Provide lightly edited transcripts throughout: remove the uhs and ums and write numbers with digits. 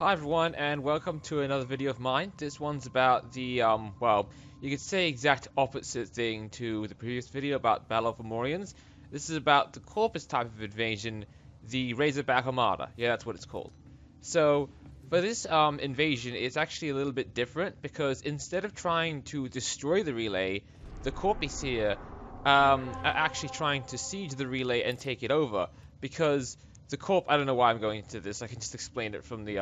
Hi everyone, and welcome to another video of mine. This one's about the, well, you could say exact opposite thing to the previous video about Battle of the Morians. This is about the Corpus type of invasion, the Razorback Armada. Yeah, that's what it's called. So, for this invasion, it's actually a little bit different, because instead of trying to destroy the relay, the Corpus here are actually trying to siege the relay and take it over, because the corp, I don't know why I'm going into this. I can just explain it from the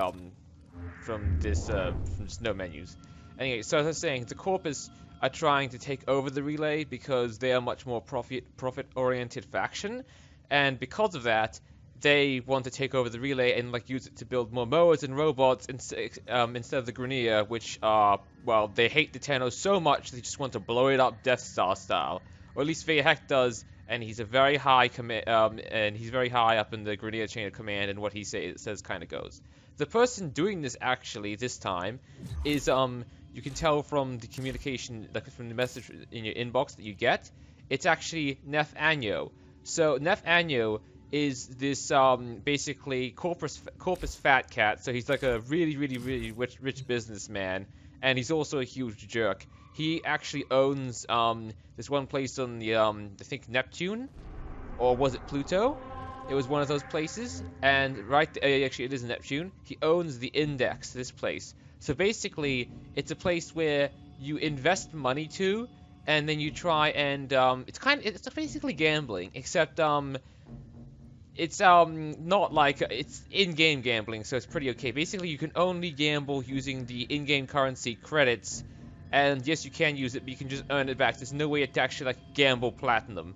from just no menus. Anyway, so as I was saying, the corpus are trying to take over the relay because they are much more profit oriented faction, and because of that, they want to take over the relay and like use it to build more mowers and robots instead of the Grenier, which are, well, they hate the Tenno so much they just want to blow it up Death Star style, or at least Vehek does. And he's a very high and he's very high up in the Grenier chain of command, and what he says kind of goes. The person doing this actually this time is you can tell from the communication, like from the message in your inbox that you get, it's actually Nef Anyo. So Nef Anyo is this basically corpus fat cat. So he's like a really rich businessman, and he's also a huge jerk. He actually owns this one place on the I think Neptune, or was it Pluto? It was one of those places, and actually it is Neptune. He owns the Index, this place. So basically, it's a place where you invest money to, and then you try and it's basically gambling, except it's not like it's in-game gambling, so it's pretty okay. Basically, you can only gamble using the in-game currency credits. And yes, you can use it, but you can just earn it back. There's no way to actually like gamble platinum,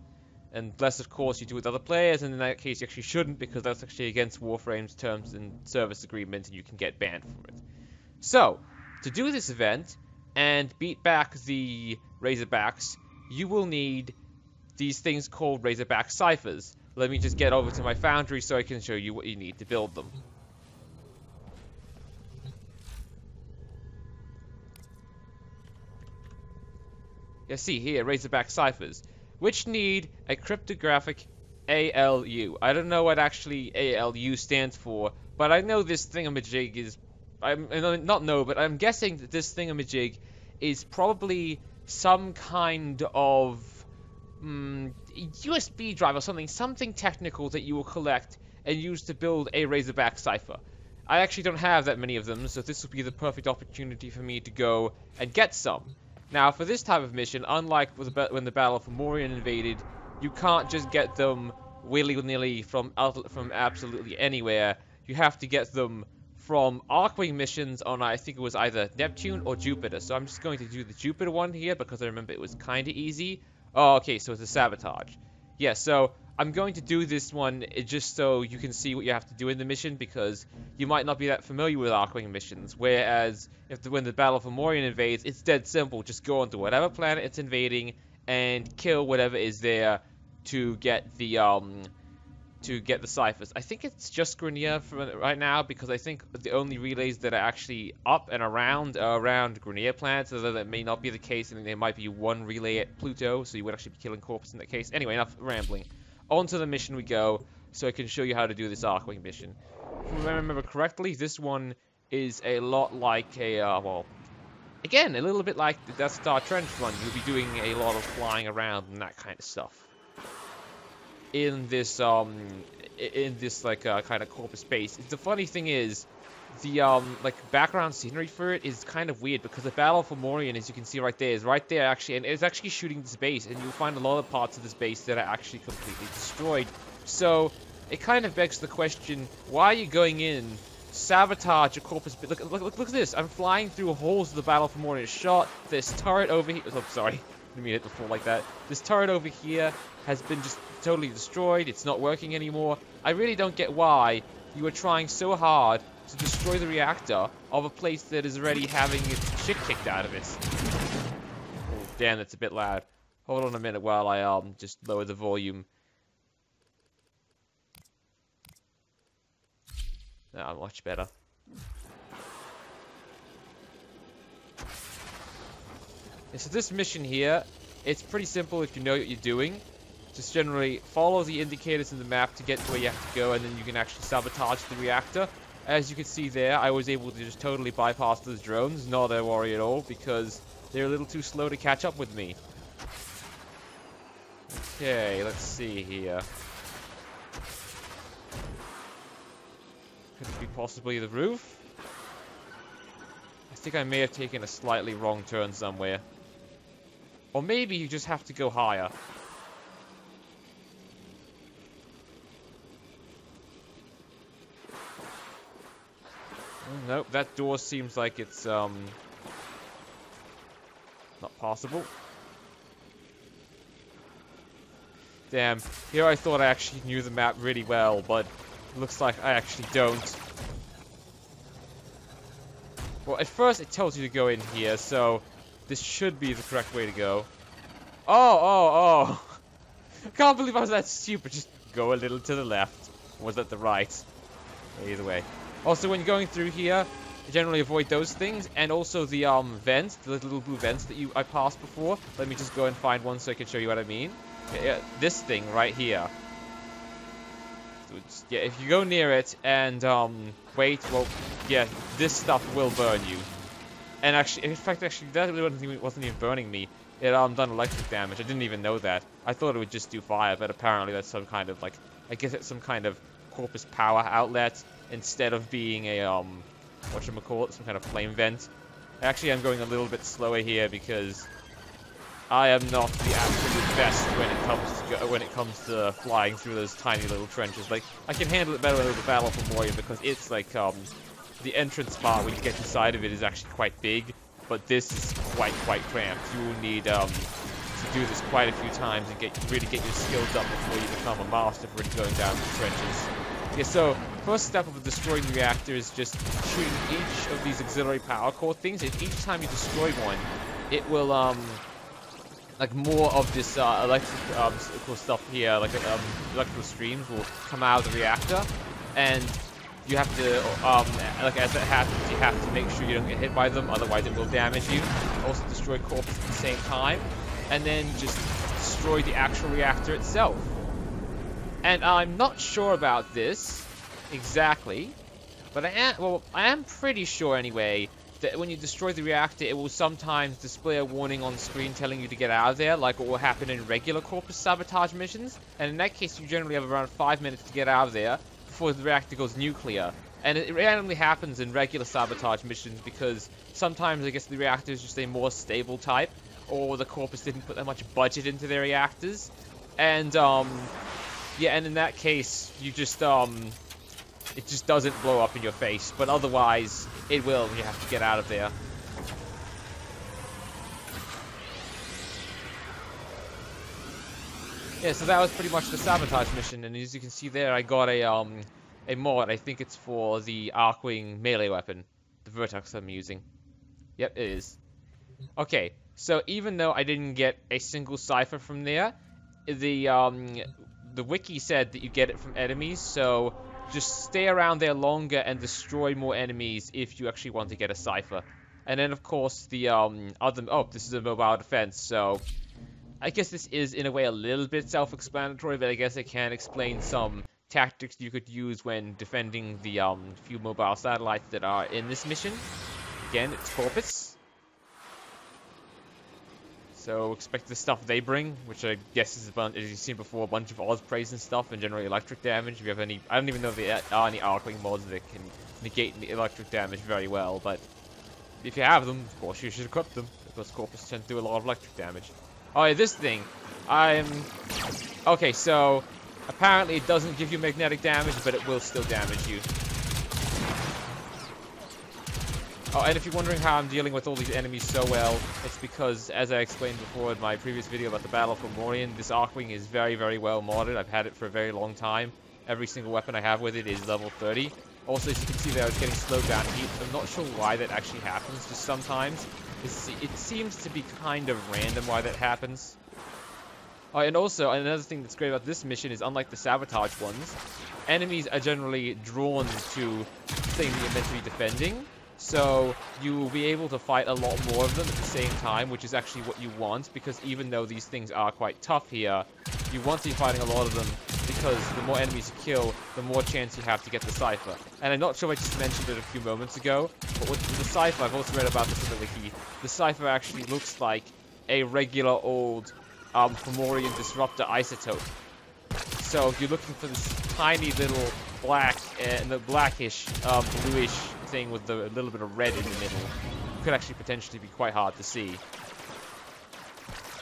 unless of course you do it with other players. And in that case, you actually shouldn't, because that's actually against Warframe's terms and service agreement, and you can get banned from it. So, to do this event and beat back the Razorbacks, you will need these things called Razorback ciphers. Let me just get over to my foundry so I can show you what you need to build them. You see here, Razorback ciphers, which need a cryptographic ALU. I don't know what actually ALU stands for, but I know this thingamajig is... but I'm guessing that this thingamajig is probably some kind of USB drive or something technical that you will collect and use to build a Razorback cipher. I actually don't have that many of them, so this will be the perfect opportunity for me to go and get some. Now, for this type of mission, unlike when the Battle of Morian invaded, you can't just get them willy-nilly from absolutely anywhere. You have to get them from Archwing missions on, I think it was either Neptune or Jupiter. So I'm just going to do the Jupiter one here, because I remember it was kind of easy. Oh, okay, so it's a sabotage. Yeah, so I'm going to do this one just so you can see what you have to do in the mission, because you might not be that familiar with Archwing missions, whereas when the Battle of Morian invades, it's dead simple. Just go onto whatever planet it's invading and kill whatever is there to get the ciphers. I think it's just Grenier for right now, because I think the only relays that are actually up and around are around Grenier planets, although that may not be the case. I think there might be one relay at Pluto, so you would actually be killing Corpus in that case. Anyway, enough rambling. On to the mission we go, so I can show you how to do this Archwing mission. If I remember correctly, this one is a lot like a, well, again, a little bit like the Death Star Trench Run. You'll be doing a lot of flying around and that kind of stuff. In this like kind of Corpus space. The funny thing is, the like background scenery for it is kind of weird, because the Battle for Morian, as you can see right there, is right there actually, and it's actually shooting this base, and you'll find a lot of parts of this base that are actually completely destroyed. So it kind of begs the question: why are you going in, sabotage a Corpus? Look at this! I'm flying through holes of the Battle for Morian. Shot this turret over here. Oh, sorry. Didn't mean to hit the floor like that. This turret over here has been just totally destroyed. It's not working anymore. I really don't get why you are trying so hard to destroy the reactor of a place that is already having its shit kicked out of it. Oh, damn, that's a bit loud. Hold on a minute while I just lower the volume. Ah, much better. And so this mission here, it's pretty simple if you know what you're doing. Just generally follow the indicators in the map to get to where you have to go, and then you can actually sabotage the reactor. As you can see there, I was able to just totally bypass those drones, not a worry at all, because they're a little too slow to catch up with me. Okay, let's see here. Could it be possibly the roof? I think I may have taken a slightly wrong turn somewhere. Or maybe you just have to go higher. Nope, that door seems like it's, not possible. Damn, here I thought I actually knew the map really well, but it looks like I actually don't. Well, at first it tells you to go in here, so this should be the correct way to go. Oh! Can't believe I was that stupid. Just go a little to the left. Or was that the right? Either way. Also, when you're going through here, generally avoid those things, and also the vents, the little blue vents that I passed before. Let me just go and find one so I can show you what I mean. Yeah, this thing right here. So yeah, if you go near it and wait, well, yeah, this stuff will burn you. And actually, in fact, that wasn't even burning me. It done electric damage. I didn't even know that. I thought it would just do fire, but apparently that's some kind of like, I guess it's some kind of corpus power outlet instead of being a whatchamacallit, some kind of flame vent. Actually, I'm going a little bit slower here because I am not the absolute best when it comes to flying through those tiny little trenches. Like, I can handle it better with the Battle for Morion because it's like the entrance part when you get inside of it is actually quite big, but this is quite cramped. You will need to do this quite a few times and really get your skills up before you become a master for really going down the trenches. Yeah, so first step of destroying the reactor is just shooting each of these auxiliary power core things. And each time you destroy one, it will like more of this electrical stuff here, like electrical streams will come out of the reactor, and you have to like as it happens, you have to make sure you don't get hit by them, otherwise it will damage you. Also destroy corpses at the same time, and then just destroy the actual reactor itself. And I'm not sure about this exactly, but I am pretty sure anyway that when you destroy the reactor, it will sometimes display a warning on screen telling you to get out of there, like what will happen in regular corpus sabotage missions. And in that case, you generally have around 5 minutes to get out of there before the reactor goes nuclear. And it randomly happens in regular sabotage missions because sometimes I guess the reactor is just a more stable type, or the corpus didn't put that much budget into their reactors. And yeah, and in that case, you just it just doesn't blow up in your face, but otherwise it will when you have to get out of there. Yeah, so that was pretty much the sabotage mission, and as you can see there, I got a mod. I think it's for the Arcwing melee weapon, the Vertex I'm using. Yep, it is. Okay, so even though I didn't get a single cipher from there, the wiki said that you get it from enemies, so just stay around there longer and destroy more enemies if you actually want to get a cipher. And then, of course, the this is a mobile defense, so I guess this is, in a way, a little bit self-explanatory, but I guess it can explain some tactics you could use when defending the few mobile satellites that are in this mission. Again, it's Corpus. So expect the stuff they bring, which I guess is, as you've seen before, a bunch of Ospreys and stuff, and generally electric damage. If you have any, I don't even know if there are any Arcwing mods that can negate the electric damage very well, but if you have them, of course you should equip them, because Corpus tend to do a lot of electric damage. Oh yeah, this thing, okay, so apparently it doesn't give you magnetic damage, but it will still damage you. Oh, and if you're wondering how I'm dealing with all these enemies so well, it's because, as I explained before in my previous video about the Battle for Morion, this Arcwing is very well modded. I've had it for a very long time. Every single weapon I have with it is level 30. Also, as you can see there, I was getting slowed down heat. I'm not sure why that actually happens, just sometimes. It seems to be kind of random why that happens. Oh, and also, another thing that's great about this mission is, unlike the sabotage ones, enemies are generally drawn to the thing that you're meant to be defending. So you will be able to fight a lot more of them at the same time, which is actually what you want, because even though these things are quite tough here, you want to be fighting a lot of them because the more enemies you kill, the more chance you have to get the Cypher. And I'm not sure if I just mentioned it a few moments ago, but with the Cypher, I've also read about this in the wiki, the Cypher actually looks like a regular old Fomorian Disruptor isotope. So if you're looking for this tiny little black and the blackish, bluish thing with a little bit of red in the middle, it could actually potentially be quite hard to see.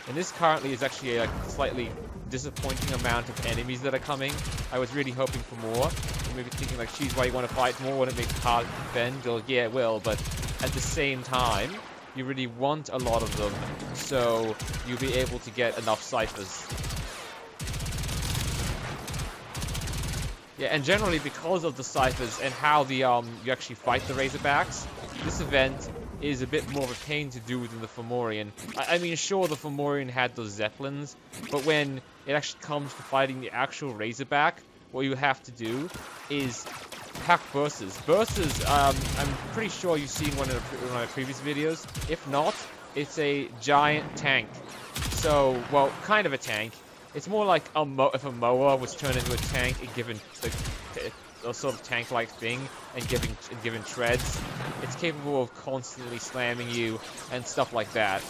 And this currently is actually a slightly disappointing amount of enemies that are coming. I was really hoping for more. You may be thinking like, geez, why you want to fight more when it makes it hard to defend? Well, yeah, it will, but at the same time, you really want a lot of them, so you'll be able to get enough ciphers. Yeah, and generally because of the ciphers and how the you actually fight the Razorbacks, this event is a bit more of a pain to do than the Fomorian. I mean, sure, the Fomorian had those Zeppelins, but when it actually comes to fighting the actual Razorback, what you have to do is hack bursters. Bursters, I'm pretty sure you've seen one in one of my previous videos. If not, it's a giant tank. So, well, kind of a tank. It's more like if a mower was turned into a tank and given a sort of tank-like thing and given treads. It's capable of constantly slamming you and stuff like that.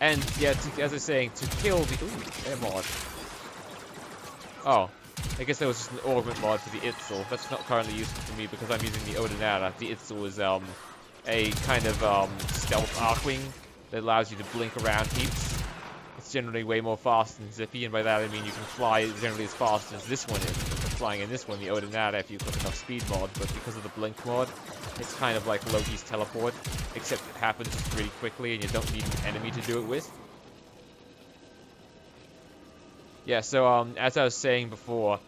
And yeah, as I was saying, to kill the air mod. Oh, I guess there was just an augment mod for the Itzel. That's not currently useful for me because I'm using the Odinata. The Itzel is a kind of stealth Arcwing that allows you to blink around heaps. It's generally way more fast and zippy, and by that I mean you can fly generally as fast as this one is. Flying in this one, the Odinata, if you put enough speed mod, but because of the blink mod, it's kind of like Loki's teleport, except it happens just really quickly and you don't need an enemy to do it with. Yeah, so as I was saying before,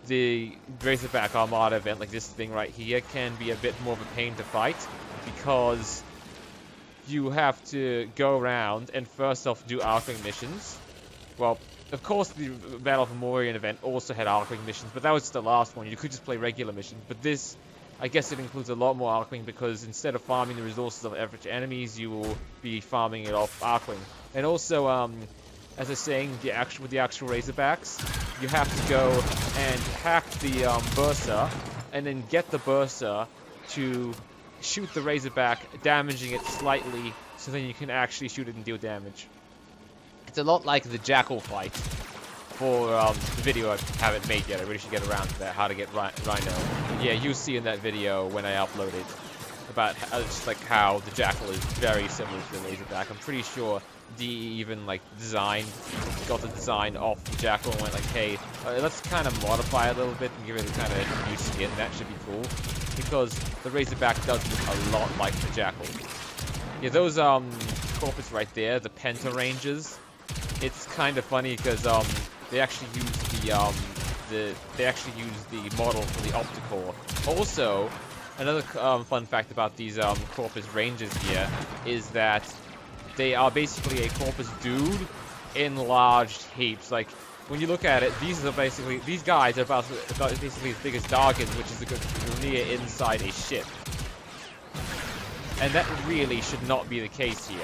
the Razorback Armada event, like this thing right here, can be a bit more of a pain to fight, because you have to go around and first off do Arcwing missions. Well, of course the Battle of Fomorian event also had Arcwing missions, but that was the last one. You could just play regular missions, but this, I guess it includes a lot more Arcwing, because instead of farming the resources of average enemies, you will be farming it off Arcwing. And also, as I was saying, with the actual Razorbacks, you have to go and hack the Bursa, and then get the Bursa to shoot the Razorback, damaging it slightly, so then you can actually shoot it and deal damage. It's a lot like the Jackal fight for the video I haven't made yet. I really should get around to that, how to get Rhino. Yeah, you'll see in that video when I upload it about just like how the Jackal is very similar to the Razorback. I'm pretty sure DE even like got the design off the Jackal and went like, hey, let's kind of modify it a little bit and give it a kind of new skin. That should be cool, because the Razorback does look a lot like the Jackal. Yeah, those corpus right there, the Penta Rangers. It's kind of funny because they actually use the model for the Opticore. Also, another fun fact about these Corpus Rangers here is that they are basically a Corpus dude enlarged heaps. Like, when you look at it, these guys are about basically as big as Dargans, which is a near inside a ship. And that really should not be the case here.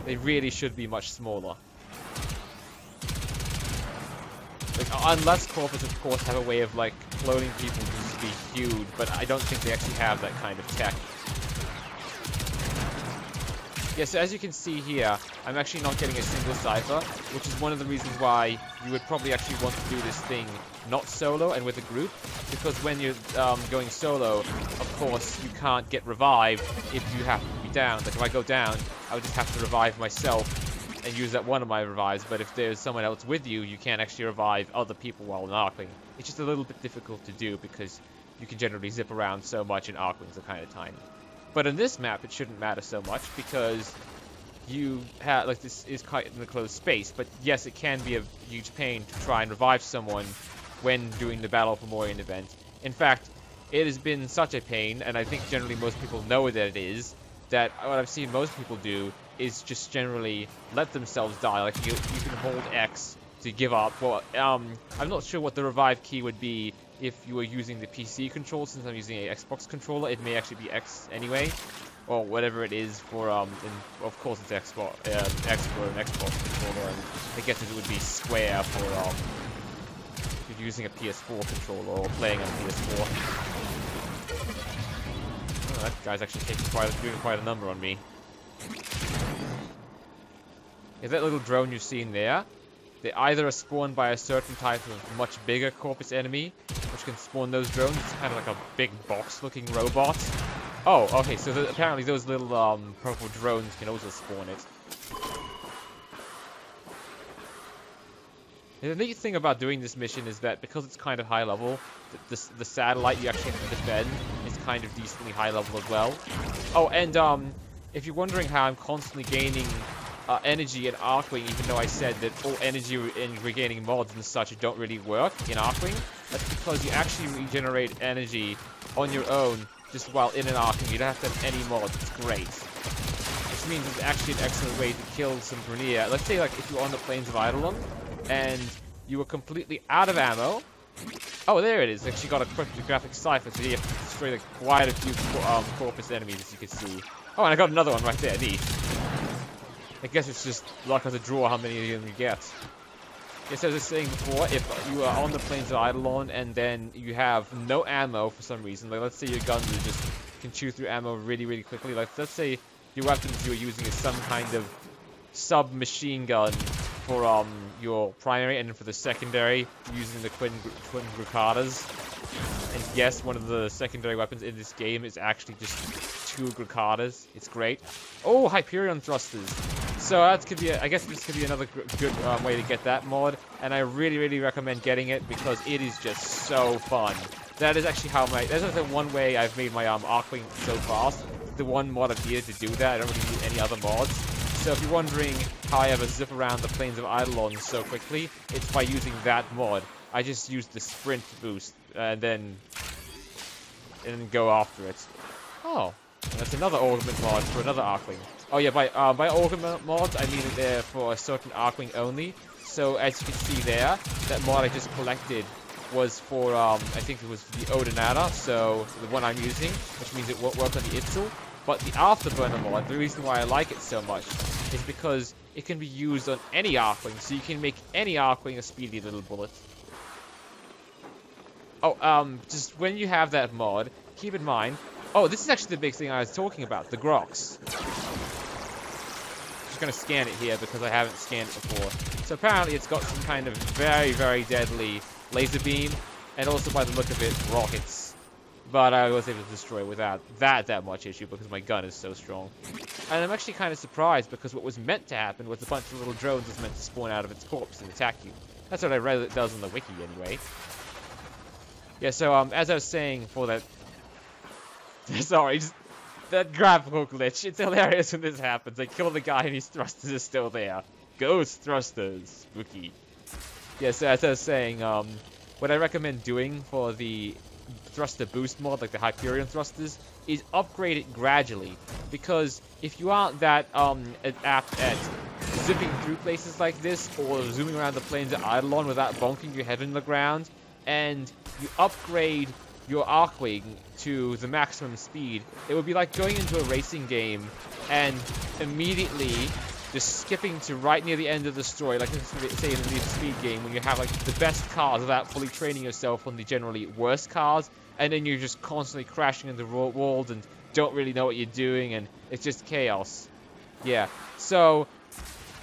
They really should be much smaller. Like, unless Corpus, of course, have a way of, like, cloning people to just be huge, but I don't think they actually have that kind of tech. Yeah, so as you can see here, I'm actually not getting a single Cypher, which is one of the reasons why you would probably actually want to do this thing not solo and with a group, because when you're going solo, of course, you can't get revived if you have to be down. Like, if I go down, I would just have to revive myself and use that one of my revives, but if there's someone else with you, you can't actually revive other people while in Arcwing. It's just a little bit difficult to do because you can generally zip around so much and Arcwings are kind of tiny. But in this map, it shouldn't matter so much because you have, like, this is quite an enclosed space, but yes, it can be a huge pain to try and revive someone when doing the Battle of Fomorian event. In fact, it has been such a pain, and I think generally most people know that it is, that what I've seen most people do is just generally let themselves die. Like, you can hold X to give up. Well, I'm not sure what the revive key would be if you were using the PC controller. Since I'm using a Xbox controller, it may actually be X anyway, or whatever it is for and of course it's Xbox X for an Xbox controller, and I guess it would be square for if you're using a PS4 controller or playing on a PS4. Oh, that guy's actually doing quite a number on me. Is that little drone you've seen there? They either are spawned by a certain type of much bigger Corpus enemy, which can spawn those drones. It's kind of like a big box-looking robot. Oh, okay, so apparently those little purple drones can also spawn it. And the neat thing about doing this mission is that because it's kind of high level, the satellite you actually have to defend is kind of decently high level as well. Oh, and if you're wondering how I'm constantly gaining energy in Arcwing, even though I said that all energy and regaining mods and such don't really work in Arcwing, that's because you actually regenerate energy on your own just while in an Arcwing. You don't have to have any mods. It's great. Which means it's actually an excellent way to kill some Grenier. Let's say like if you're on the plains of Eidolon and you were completely out of ammo. Oh, there it is. Actually got a cryptographic cipher, so you have to destroy like, quite a few Corpus enemies, as you can see. Oh, and I got another one right there. Neat. I guess it's just luck of the draw how many of them you get. Yes, as I was saying before, if you are on the plains of Eidolon and then you have no ammo for some reason, like let's say your guns just can chew through ammo really, really quickly. Like let's say your weapons you're using is some kind of submachine gun for your primary, and for the secondary using the twin Grucadas. And yes, one of the secondary weapons in this game is actually just 2 Grucadas. It's great. Oh, Hyperion thrusters. So that could be, I guess this could be another good way to get that mod, and I really, really recommend getting it because it is just so fun. That is actually that's the one way I've made my Arcwing so fast. The one mod I've needed to do that. I don't really need any other mods. So if you're wondering how I ever zip around the plains of Eidolon so quickly, it's by using that mod. I just use the sprint boost and then go after it. Oh, that's another augment mod for another Arcwing. Oh yeah, by augment mods, I mean they're for a certain Arcwing only. So as you can see there, that mod I just collected was for, I think it was the Odinata, so the one I'm using, which means it won't work on the Itzel. But the Afterburner mod, the reason why I like it so much, is because it can be used on any Arcwing, so you can make any Arcwing a speedy little bullet. Oh, just when you have that mod, keep in mind, oh, this is actually the big thing I was talking about, the Grox. Just gonna scan it here because I haven't scanned it before. So apparently it's got some kind of very, very deadly laser beam, and also by the look of it, rockets. But I was able to destroy it without that much issue because my gun is so strong. And I'm actually kind of surprised because what was meant to happen was a bunch of little drones was meant to spawn out of its corpse and attack you. That's what I read it does on the wiki anyway. Yeah, so as I was saying for that... Sorry, just that graphical glitch. It's hilarious when this happens. I kill the guy and his thrusters are still there. Ghost thrusters. Spooky. Yeah, so as I was saying, what I recommend doing for the thruster boost mod, like the Hyperion thrusters, is upgrade it gradually. Because if you aren't that apt at zipping through places like this, or zooming around the plains of Eidolon without bonking your head in the ground, and you upgrade your Arcwing to the maximum speed, it would be like going into a racing game and immediately just skipping to right near the end of the story, like say in the Need for Speed game, when you have like the best cars without fully training yourself on the generally worst cars, and then you're just constantly crashing into walls and don't really know what you're doing, and it's just chaos. Yeah, so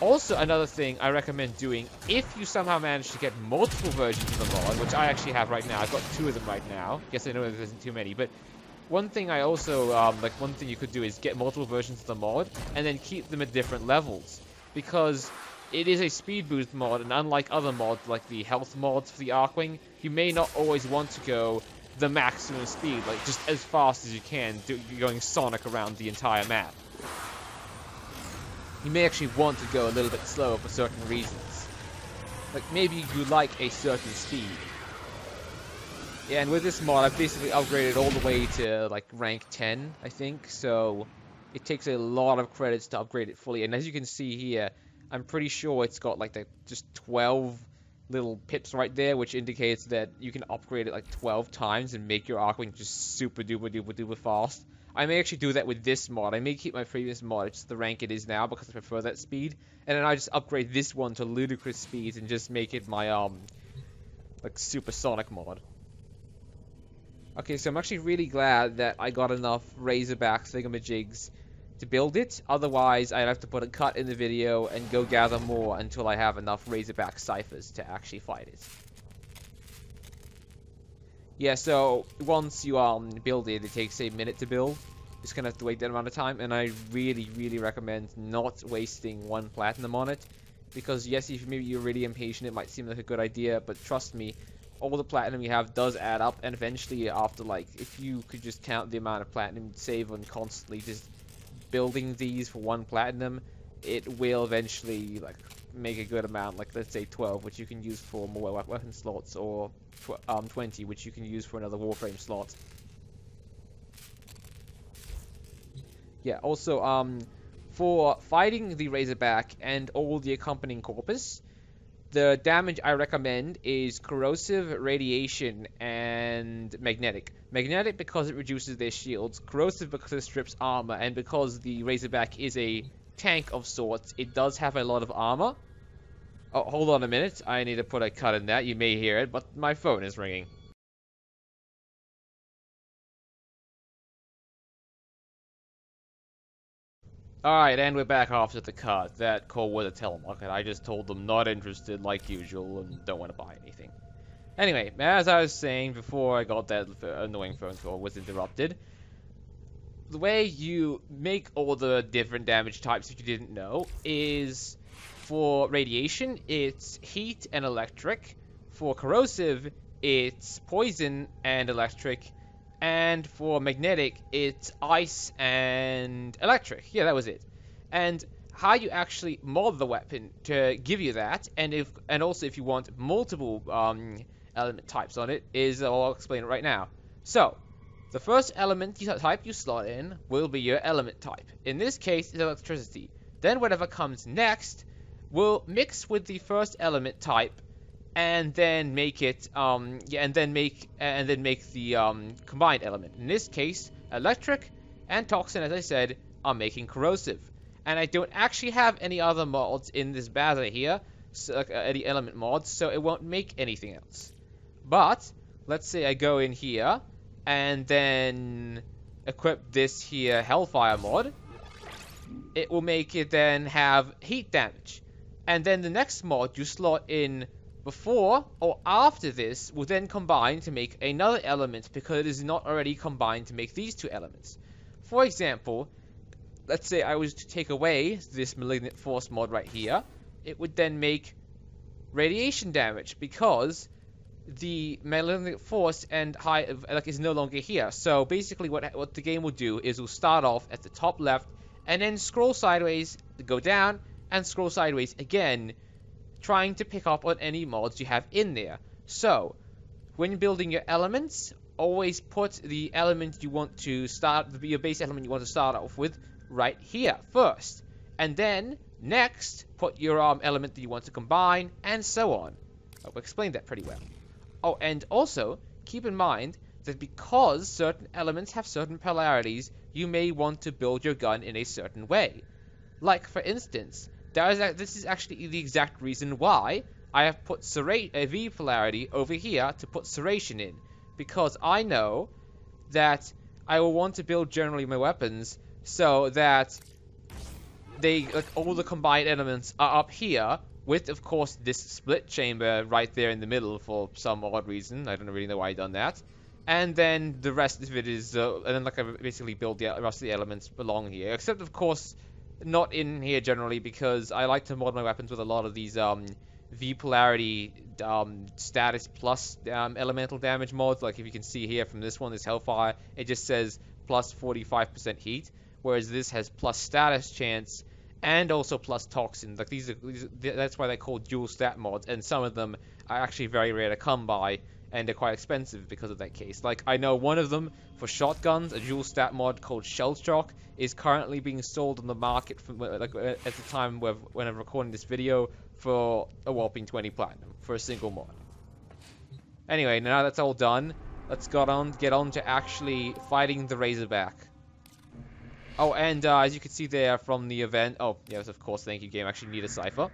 also another thing I recommend doing, if you somehow manage to get multiple versions of the mod, which I actually have right now, I've got 2 of them right now, guess I know there isn't too many, but one thing I also, one thing you could do is get multiple versions of the mod, and then keep them at different levels, because it is a speed boost mod, and unlike other mods, like the health mods for the Arcwing, you may not always want to go the maximum speed, like just as fast as you can, going Sonic around the entire map. You may actually want to go a little bit slower for certain reasons. Like maybe you like a certain speed. Yeah, and with this mod, I've basically upgraded all the way to like rank 10, I think. So it takes a lot of credits to upgrade it fully. And as you can see here, I'm pretty sure it's got like just 12 little pips right there, which indicates that you can upgrade it like 12 times and make your Archwing just super duper duper duper fast. I may actually do that with this mod. I may keep my previous mod, just the rank it is now, because I prefer that speed. And then I just upgrade this one to ludicrous speeds and just make it my, like, supersonic mod. Okay, so I'm actually really glad that I got enough razorback thingamajigs to build it. Otherwise, I'd have to put a cut in the video and go gather more until I have enough razorback ciphers to actually fight it. Yeah, so once you build it, it takes a minute to build. Just gonna have to wait that amount of time, and I really, really recommend not wasting 1 platinum on it. Because yes, if maybe you're really impatient, it might seem like a good idea, but trust me, all the platinum you have does add up, and eventually after, like, if you could just count the amount of platinum you'd save on constantly just building these for 1 platinum, it will eventually, like, make a good amount, like, let's say 12, which you can use for more weapon slots, or 20, which you can use for another Warframe slot. Yeah, also, for fighting the Razorback and all the accompanying corpus, the damage I recommend is corrosive, radiation, and magnetic. Magnetic because it reduces their shields, corrosive because it strips armor, and because the Razorback is a tank of sorts, it does have a lot of armor. Oh, hold on a minute. I need to put a cut in that. You may hear it, but my phone is ringing. Alright, and we're back after the cut. That call was a telemarket. I just told them not interested like usual and don't want to buy anything. Anyway, as I was saying before I got that annoying phone call was interrupted, the way you make all the different damage types that you didn't know is for radiation, it's heat and electric. For corrosive, it's poison and electric. And for magnetic, it's ice and electric. Yeah, that was it. And how you actually mod the weapon to give you that, and also if you want multiple element types on it, is I'll explain it right now. So, the first element type you slot in will be your element type. In this case, it's electricity. Then whatever comes next will mix with the first element type, and then make it and then make the combined element. In this case, electric and toxin, as I said, are making corrosive. And I don't actually have any other mods in this battle here, so, any element mods, so it won't make anything else. But let's say I go in here and then equip this here Hellfire mod. It will make it then have heat damage. And then the next mod you slot in before or after this will then combine to make another element because it is not already combined to make these two elements. For example, let's say I was to take away this Malignant Force mod right here, it would then make radiation damage because the Malignant Force and is no longer here. So basically what the game will do is will start off at the top left and then scroll sideways, go down, and scroll sideways again, trying to pick up on any mods you have in there. So, when building your elements, always put the element you want to start, your base element you want to start off with, right here first. And then, next, put your element that you want to combine, and so on. I've explained that pretty well. Oh, and also, keep in mind that because certain elements have certain polarities, you may want to build your gun in a certain way. Like, for instance, this is actually the exact reason why I have put a V polarity over here to put Serration in. Because I know that I will want to build generally my weapons so that all the combined elements are up here with, of course, this split chamber right there in the middle for some odd reason. I don't really know why I've done that. And then the rest of it is, and then I basically build the rest of the elements along here. Except, of course, not in here generally, because I like to mod my weapons with a lot of these V polarity status plus elemental damage mods. Like if you can see here from this one, this Hellfire, it just says plus 45% heat, whereas this has plus status chance and also plus toxin. Like that's why they're called dual stat mods, and some of them are actually very rare to come by, and they're quite expensive because of that case. Like, I know one of them, for shotguns, a dual stat mod called Shell Shock, is currently being sold on the market from, at the time when I'm recording this video, for a whopping 20 platinum for a single mod. Anyway, now that's all done, let's get on to actually fighting the Razorback. Oh, and as you can see there from the event, oh yes, of course, thank you game, actually need a cipher.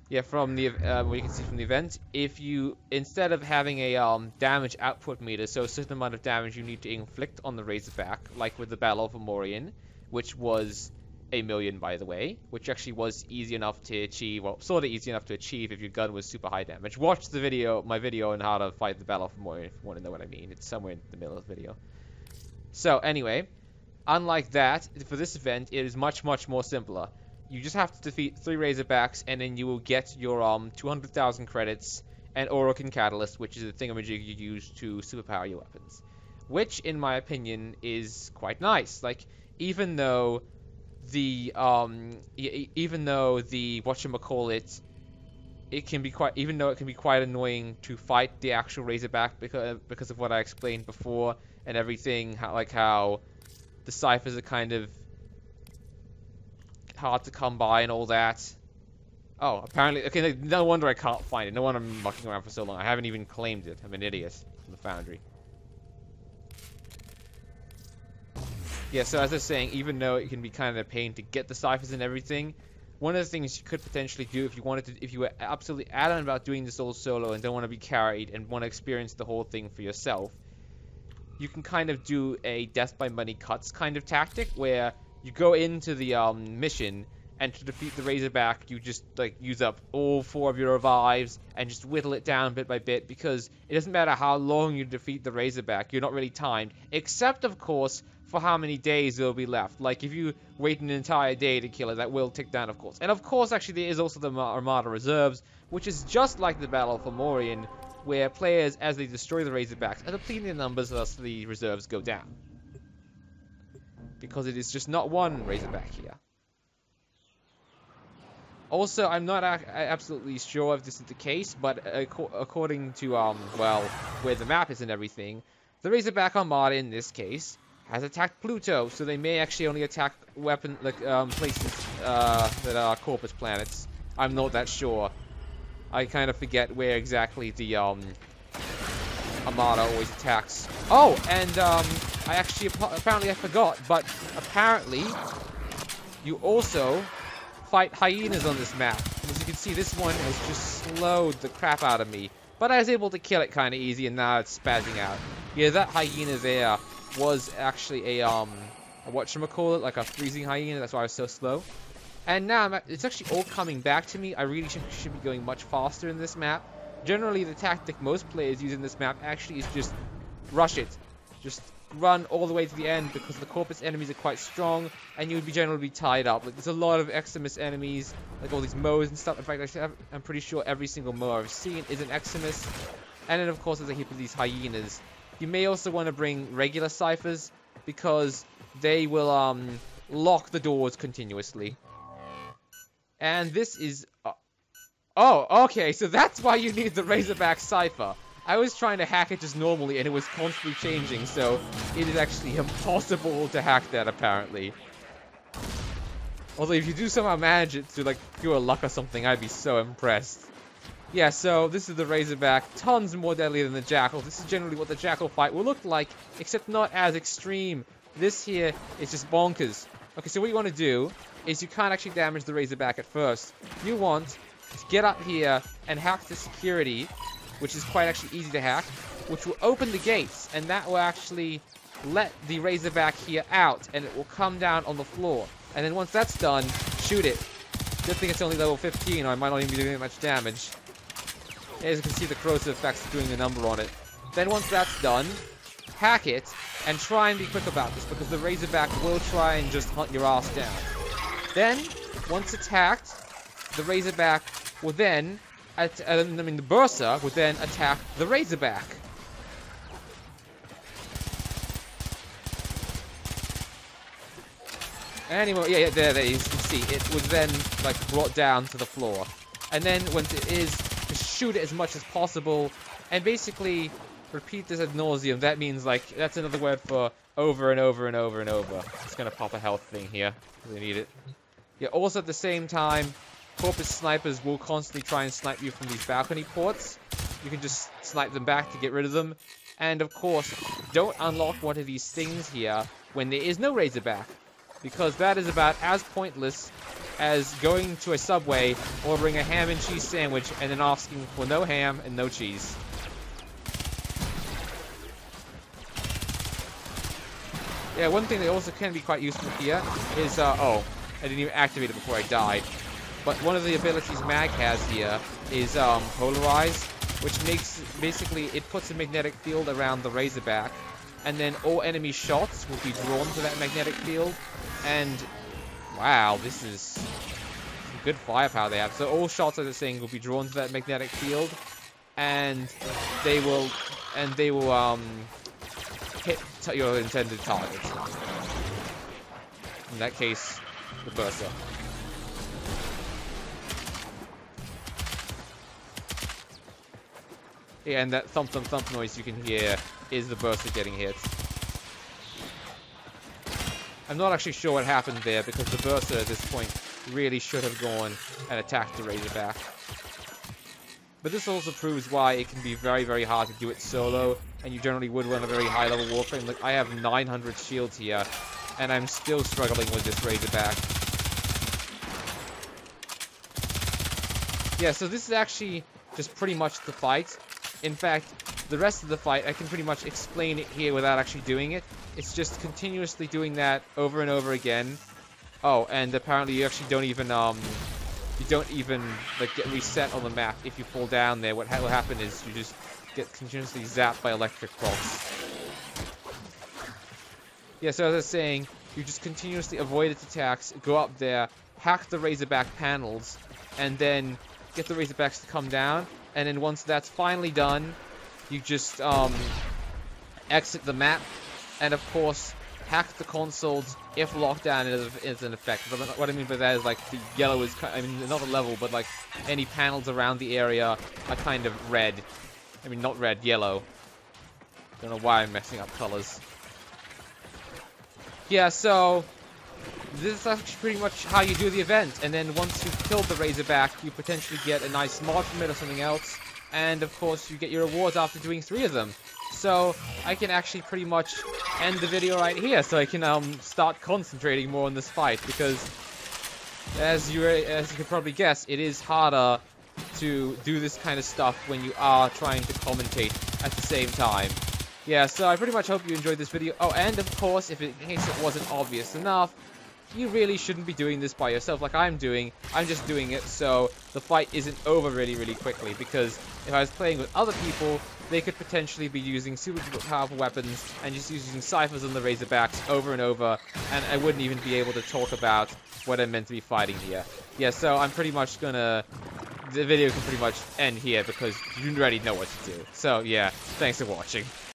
Yeah, from the what you can see from the event, if you, instead of having a damage output meter, so a certain amount of damage you need to inflict on the Razorback, like with the Battle of Amorian, which was 1,000,000 by the way, which actually was easy enough to achieve, well, sort of easy enough to achieve if your gun was super high damage. Watch the video, my video on how to fight the Battle of Amorian if you want to know what I mean. It's somewhere in the middle of the video. So anyway, unlike that, for this event, it is much more simpler. You just have to defeat 3 Razorbacks, and then you will get your 200,000 credits and Orokin Catalyst, which is the thingamajig you use to superpower your weapons. Which, in my opinion, is quite nice. Like, even though the whatchamacallit, it can be quite annoying to fight the actual Razorback because of what I explained before and everything, how the ciphers are kind of hard to come by and all that. Oh, apparently, okay, no wonder I can't find it. No wonder I'm mucking around for so long. I haven't even claimed it. I'm an idiot from the Foundry. Yeah, so as I was saying, even though it can be kind of a pain to get the ciphers and everything, one of the things you could potentially do if you were absolutely adamant about doing this all solo and don't want to be carried and want to experience the whole thing for yourself, you can kind of do a death by money cuts kind of tactic where you go into the mission, and to defeat the Razorback, you just like use up all 4 of your revives and just whittle it down bit by bit, because it doesn't matter how long you defeat the Razorback, you're not really timed, except of course for how many days there will be left. Like if you wait an entire day to kill it, that will tick down, of course. And of course, actually, there is also the Armada Reserves, which is just like the Battle of Amorian, where players, as they destroy the Razorbacks, are depleting their numbers, thus the reserves go down. Because it is just not one Razorback here. Also, I'm not absolutely sure if this is the case, but according to, well, where the map is and everything, the Razorback Armada in this case has attacked Pluto, so they may actually only attack places that are Corpus planets. I'm not that sure. I kind of forget where exactly the Armada always attacks. Oh, and apparently I forgot, but apparently you also fight hyenas on this map. As you can see, this one has just slowed the crap out of me, but I was able to kill it kind of easy, and now it's spazzing out. Yeah, that hyena there was actually a whatchamacallit, like a freezing hyena. That's why I was so slow. And now it's actually all coming back to me. I really should be going much faster in this map. Generally, the tactic most players use in this map actually is just rush it. Just run all the way to the end, because the Corpus enemies are quite strong, and you would be generally tied up. Like, there's a lot of Eximus enemies, like all these Moes and stuff. In fact, I'm pretty sure every single Moe I've seen is an Eximus. And then, of course, there's a heap of these hyenas. You may also want to bring regular ciphers, because they will lock the doors continuously. And this is... oh, okay, so that's why you need the Razorback cipher. I was trying to hack it just normally, and it was constantly changing, so it is actually impossible to hack that, apparently. Although if you do somehow manage it to, like, pure luck or something, I'd be so impressed. Yeah, so this is the Razorback, tons more deadly than the Jackal. This is generally what the Jackal fight will look like, except not as extreme. This here is just bonkers. Okay, so what you want to do is you can't actually damage the Razorback at first. You want to get up here and hack the security, which is quite actually easy to hack, which will open the gates, and that will actually let the Razorback here out, and it will come down on the floor. And then once that's done, shoot it. Good thing it's only level 15, or I might not even be doing much damage. As you can see, the corrosive effects doing the number on it. Then once that's done, hack it, and try and be quick about this, because the Razorback will try and just hunt your ass down. Then, once it's hacked, the Razorback will then... the Bursa would then attack the Razorback. Anyway, yeah, there you can see. It was then, like, brought down to the floor. And then, once it is, just shoot it as much as possible, and basically repeat this ad nauseum. That means, like, that's another word for over and over and over and over. Just gonna pop a health thing here, because I need it. Yeah, also at the same time, Corpus snipers will constantly try and snipe you from these balcony ports. You can just snipe them back to get rid of them. And of course, don't unlock one of these things here when there is no razorback, because that is about as pointless as going to a Subway, ordering a ham and cheese sandwich, and then asking for no ham and no cheese. Yeah, one thing that also can be quite useful here is, oh, I didn't even activate it before I died. But one of the abilities Mag has here is, Polarize, which makes, basically, it puts a magnetic field around the razorback, and then all enemy shots will be drawn to that magnetic field, and, wow, this is some good firepower they have. So all shots of this thing will be drawn to that magnetic field, and they will, hit your intended target. In that case, the Bursa. Yeah, and that thump thump thump noise you can hear is the Bursa getting hit. I'm not actually sure what happened there, because the Bursa at this point really should have gone and attacked the Razorback. But this also proves why it can be very, very hard to do it solo, and you generally would run a very high level Warframe. Like, I have 900 shields here, and I'm still struggling with this Razorback. Yeah, so this is actually just pretty much the fight. In fact, the rest of the fight, I can pretty much explain it here without actually doing it. It's just continuously doing that over and over again. Oh, and apparently you actually don't even, like, get reset on the map if you fall down there. What will happen is you just get continuously zapped by electric bolts. Yeah, so as I was saying, you just continuously avoid its attacks, go up there, hack the Razorback panels, and then get the Razorbacks to come down. And then once that's finally done, you just exit the map, and of course hack the consoles if lockdown is in effect. What I mean by that is, like, the yellow is, I mean, not a level, but like any panels around the area are kind of red. I mean, not red, yellow. Don't know why I'm messing up colors. Yeah, so this is actually pretty much how you do the event, and then once you've killed the Razorback, you potentially get a nice mod from it or something else, and of course you get your rewards after doing 3 of them. So I can actually pretty much end the video right here, so I can start concentrating more on this fight, because as you can probably guess, it is harder to do this kind of stuff when you are trying to commentate at the same time. Yeah, so I pretty much hope you enjoyed this video. Oh, and of course, in case it wasn't obvious enough, you really shouldn't be doing this by yourself like I'm doing. I'm just doing it so the fight isn't over really, really quickly, because if I was playing with other people, they could potentially be using super powerful weapons and just using ciphers on the Razorbacks over and over, and I wouldn't even be able to talk about what I'm meant to be fighting here. Yeah, so I'm pretty much gonna... The video can pretty much end here, because you already know what to do. So, yeah, thanks for watching.